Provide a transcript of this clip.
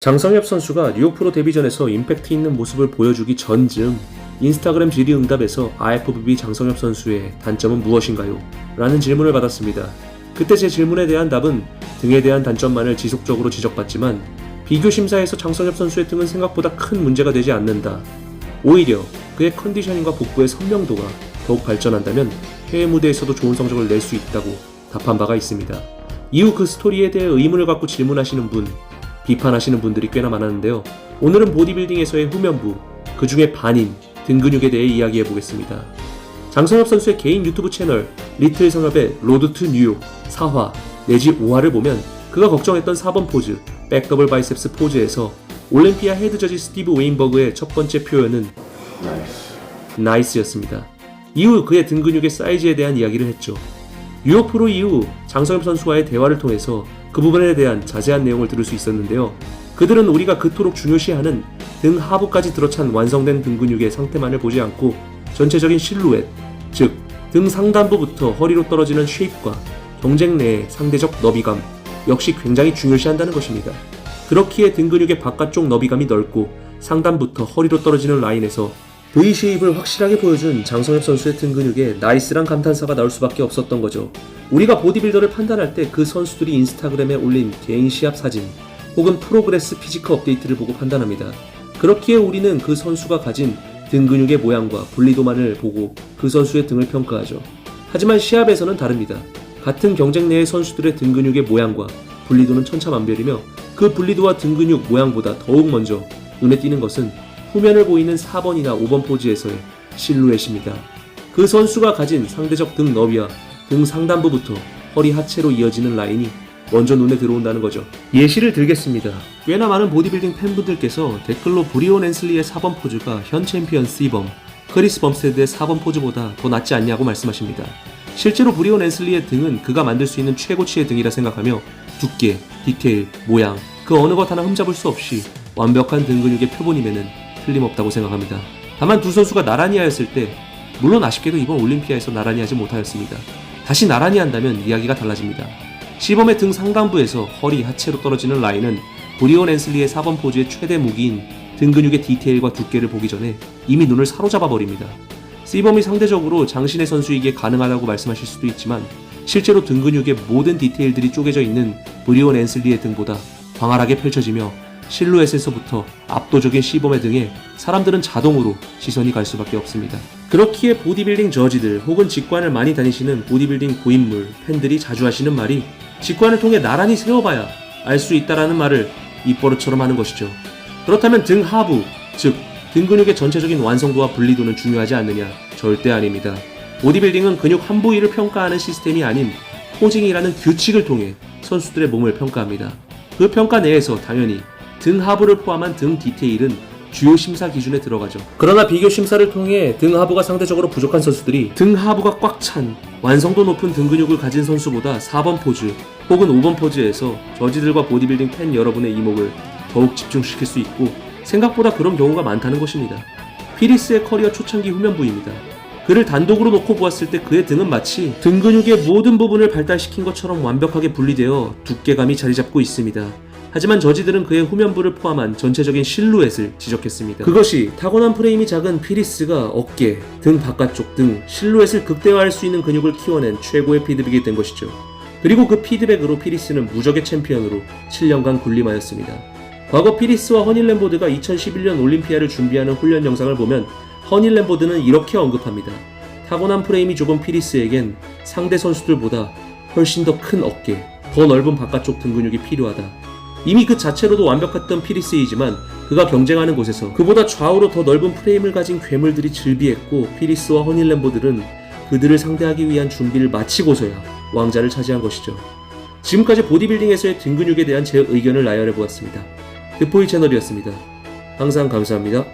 장성엽 선수가 뉴욕 프로 데뷔전에서 임팩트 있는 모습을 보여주기 전쯤 인스타그램 질의응답에서 IFBB 장성엽 선수의 단점은 무엇인가요? 라는 질문을 받았습니다. 그때 제 질문에 대한 답은 등에 대한 단점만을 지속적으로 지적받지만 비교 심사에서 장성엽 선수의 등은 생각보다 큰 문제가 되지 않는다. 오히려 그의 컨디셔닝과 복부의 선명도가 더욱 발전한다면 해외 무대에서도 좋은 성적을 낼 수 있다고 답한 바가 있습니다. 이후 그 스토리에 대해 의문을 갖고 질문하시는 분, 비판하시는 분들이 꽤나 많았는데요. 오늘은 보디빌딩에서의 후면부, 그 중에 반인 등 근육에 대해 이야기해보겠습니다. 장성엽 선수의 개인 유튜브 채널 리틀 성엽의 로드 투 뉴욕 4화 내지 5화를 보면 그가 걱정했던 4번 포즈, 백더블 바이셉스 포즈에서 올림피아 헤드 저지 스티브 웨인버그의 첫 번째 표현은 나이스였습니다. 이후 그의 등 근육의 사이즈에 대한 이야기를 했죠. 뉴욕 프로 이후 장성엽 선수와의 대화를 통해서 그 부분에 대한 자세한 내용을 들을 수 있었는데요. 그들은 우리가 그토록 중요시하는 등 하부까지 들어찬 완성된 등 근육의 상태만을 보지 않고 전체적인 실루엣, 즉 등 상단부부터 허리로 떨어지는 쉐입과 경쟁 내의 상대적 너비감 역시 굉장히 중요시한다는 것입니다. 그렇기에 등 근육의 바깥쪽 너비감이 넓고 상단부터 허리로 떨어지는 라인에서 V쉐입을 확실하게 보여준 장성엽 선수의 등 근육에 나이스란 감탄사가 나올 수밖에 없었던 거죠. 우리가 보디빌더를 판단할 때 그 선수들이 인스타그램에 올린 개인 시합 사진 혹은 프로그레스 피지컬 업데이트를 보고 판단합니다. 그렇기에 우리는 그 선수가 가진 등 근육의 모양과 분리도만을 보고 그 선수의 등을 평가하죠. 하지만 시합에서는 다릅니다. 같은 경쟁 내의 선수들의 등 근육의 모양과 분리도는 천차만별이며 그 분리도와 등 근육 모양보다 더욱 먼저 눈에 띄는 것은 후면을 보이는 4번이나 5번 포즈에서의 실루엣입니다. 그 선수가 가진 상대적 등 너비와 등 상단부부터 허리 하체로 이어지는 라인이 먼저 눈에 들어온다는 거죠. 예시를 들겠습니다. 꽤나 많은 보디빌딩 팬분들께서 댓글로 브리온 앤슬리의 4번 포즈가 현 챔피언 C범, 크리스 범스테드의 4번 포즈보다 더 낫지 않냐고 말씀하십니다. 실제로 브리온 앤슬리의 등은 그가 만들 수 있는 최고치의 등이라 생각하며 두께, 디테일, 모양, 그 어느 것 하나 흠잡을 수 없이 완벽한 등 근육의 표본임에는 틀림없다고 생각합니다. 다만 두 선수가 나란히 하였을 때, 물론 아쉽게도 이번 올림피아에서 나란히 하지 못하였습니다. 다시 나란히 한다면 이야기가 달라집니다. 시범의 등 상단부에서 허리, 하체로 떨어지는 라인은 브리온 앤슬리의 4번 포즈의 최대 무기인 등 근육의 디테일과 두께를 보기 전에 이미 눈을 사로잡아 버립니다. C범이 상대적으로 장신의 선수이기에 가능하다고 말씀하실 수도 있지만 실제로 등 근육의 모든 디테일들이 쪼개져 있는 브리온 앤슬리의 등보다 광활하게 펼쳐지며 실루엣에서부터 압도적인 C범의 등에 사람들은 자동으로 시선이 갈 수밖에 없습니다. 그렇기에 보디빌딩 저지들 혹은 직관을 많이 다니시는 보디빌딩 고인물, 팬들이 자주 하시는 말이 직관을 통해 나란히 세워봐야 알 수 있다라는 말을 입버릇처럼 하는 것이죠. 그렇다면 등 하부, 즉 등 근육의 전체적인 완성도와 분리도는 중요하지 않느냐? 절대 아닙니다. 보디빌딩은 근육 한 부위를 평가하는 시스템이 아닌 포징이라는 규칙을 통해 선수들의 몸을 평가합니다. 그 평가 내에서 당연히 등 하부를 포함한 등 디테일은 주요 심사 기준에 들어가죠. 그러나 비교 심사를 통해 등 하부가 상대적으로 부족한 선수들이 등 하부가 꽉 찬 완성도 높은 등 근육을 가진 선수보다 4번 포즈 혹은 5번 포즈에서 저지들과 보디빌딩 팬 여러분의 이목을 더욱 집중시킬 수 있고 생각보다 그런 경우가 많다는 것입니다. 피리스의 커리어 초창기 후면부입니다. 그를 단독으로 놓고 보았을 때 그의 등은 마치 등 근육의 모든 부분을 발달시킨 것처럼 완벽하게 분리되어 두께감이 자리잡고 있습니다. 하지만 저지들은 그의 후면부를 포함한 전체적인 실루엣을 지적했습니다. 그것이 타고난 프레임이 작은 피리스가 어깨, 등 바깥쪽 등 실루엣을 극대화할 수 있는 근육을 키워낸 최고의 피드백이 된 것이죠. 그리고 그 피드백으로 피리스는 무적의 챔피언으로 7년간 군림하였습니다. 과거 피리스와 허닐 램보드가 2011년 올림피아를 준비하는 훈련 영상을 보면 허닐 램보드는 이렇게 언급합니다. 타고난 프레임이 좁은 피리스에겐 상대 선수들보다 훨씬 더 큰 어깨, 더 넓은 바깥쪽 등 근육이 필요하다. 이미 그 자체로도 완벽했던 피리스이지만 그가 경쟁하는 곳에서 그보다 좌우로 더 넓은 프레임을 가진 괴물들이 즐비했고 피리스와 허닐 램보들은 그들을 상대하기 위한 준비를 마치고서야 왕자를 차지한 것이죠. 지금까지 보디빌딩에서의 등 근육에 대한 제 의견을 나열해보았습니다. 드포이 채널이었습니다. 항상 감사합니다.